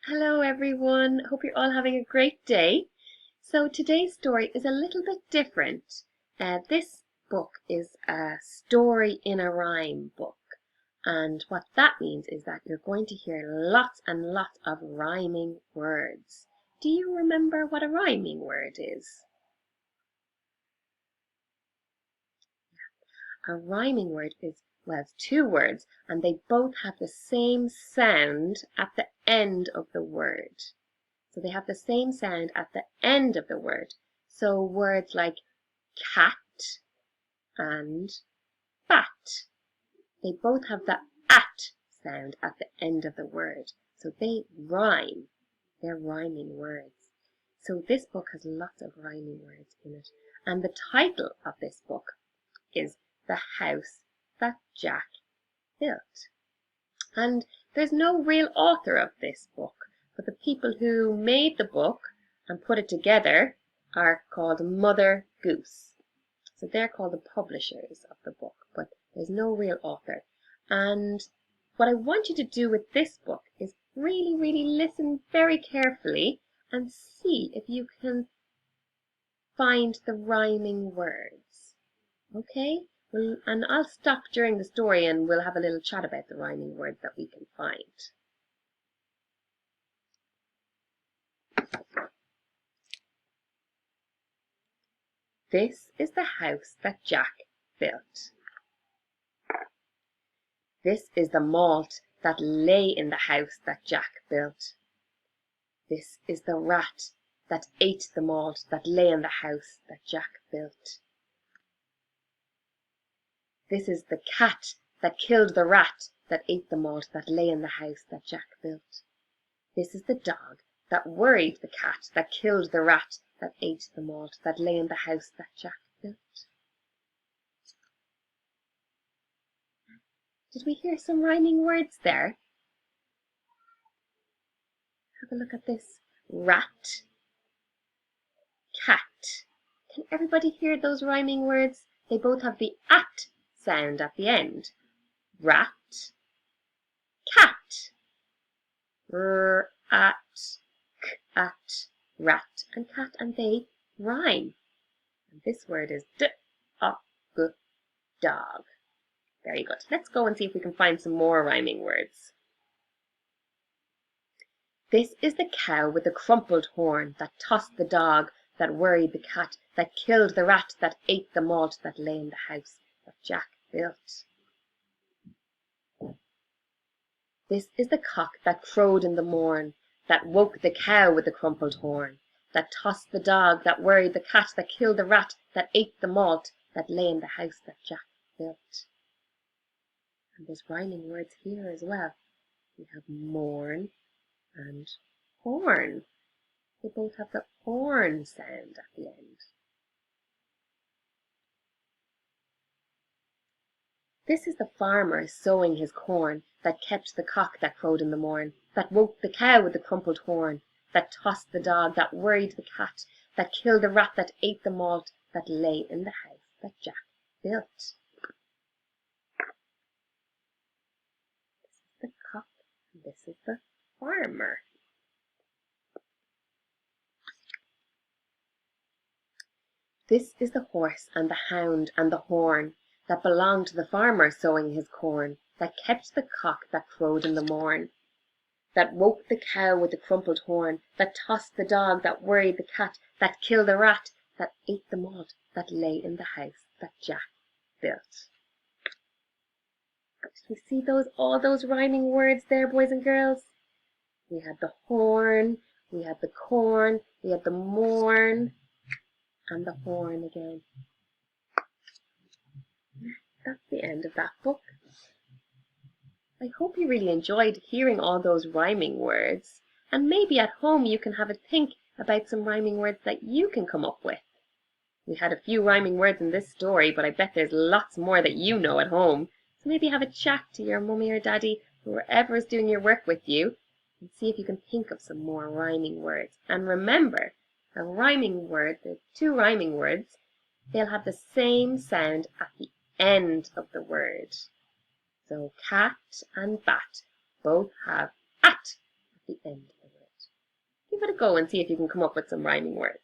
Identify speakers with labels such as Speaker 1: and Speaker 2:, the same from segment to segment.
Speaker 1: Hello everyone, hope you're all having a great day. So today's story is a little bit different. This book is a story in a rhyme book. And what that means is that you're going to hear lots and lots of rhyming words. Do you remember what a rhyming word is? A rhyming word is, well, it's two words and they both have the same sound at the end of the word. So they have the same sound at the end of the word. So words like cat and bat, they both have the at sound at the end of the word. So they rhyme. They're rhyming words. So this book has lots of rhyming words in it. And the title of this book is The House That Jack Built. And there's no real author of this book, but the people who made the book and put it together are called Mother Goose. So they're called the publishers of the book, but there's no real author. And what I want you to do with this book is really listen very carefully and see if you can find the rhyming words. Okay? And I'll stop during the story and we'll have a little chat about the rhyming words that we can find. This is the house that Jack built. This is the malt that lay in the house that Jack built. This is the rat that ate the malt that lay in the house that Jack built. This is the cat that killed the rat that ate the malt that lay in the house that Jack built. This is the dog that worried the cat that killed the rat that ate the malt that lay in the house that Jack built. Did we hear some rhyming words there? Have a look at this. Rat, cat. Can everybody hear those rhyming words? They both have the at sound at the end. Rat, cat. At, k-at, rat and cat, and they rhyme. And this word is dog. Very good. Let's go and see if we can find some more rhyming words. This is the cow with the crumpled horn that tossed the dog, that worried the cat, that killed the rat, that ate the malt that lay in the house that Jack built. This is the cock that crowed in the morn, that woke the cow with the crumpled horn, that tossed the dog, that worried the cat, that killed the rat, that ate the malt that lay in the house that Jack built. And there's rhyming words here as well. We have morn and horn. They both have the horn sound at the end. This is the farmer sowing his corn, that kept the cock that crowed in the morn, that woke the cow with the crumpled horn, that tossed the dog, that worried the cat, that killed the rat, that ate the malt that lay in the house that Jack built. This is the cock, and this is the farmer. This is the horse and the hound and the horn, that belonged to the farmer sowing his corn, that kept the cock that crowed in the morn, that woke the cow with the crumpled horn, that tossed the dog, that worried the cat, that killed the rat, that ate the malt that lay in the house that Jack built. Did we see all those rhyming words there, boys and girls? We had the horn, we had the corn, we had the morn, and the horn again. That's the end of that book. I hope you really enjoyed hearing all those rhyming words, and maybe at home you can have a think about some rhyming words that you can come up with. We had a few rhyming words in this story, but I bet there's lots more that you know at home. So maybe have a chat to your mummy or daddy, or whoever is doing your work with you, and see if you can think of some more rhyming words. And remember, a rhyming word, there's two rhyming words, they'll have the same sound at the end of the word. So cat and bat both have at the end of the word. give it a go and see if you can come up with some rhyming words.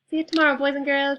Speaker 1: See you tomorrow, boys and girls.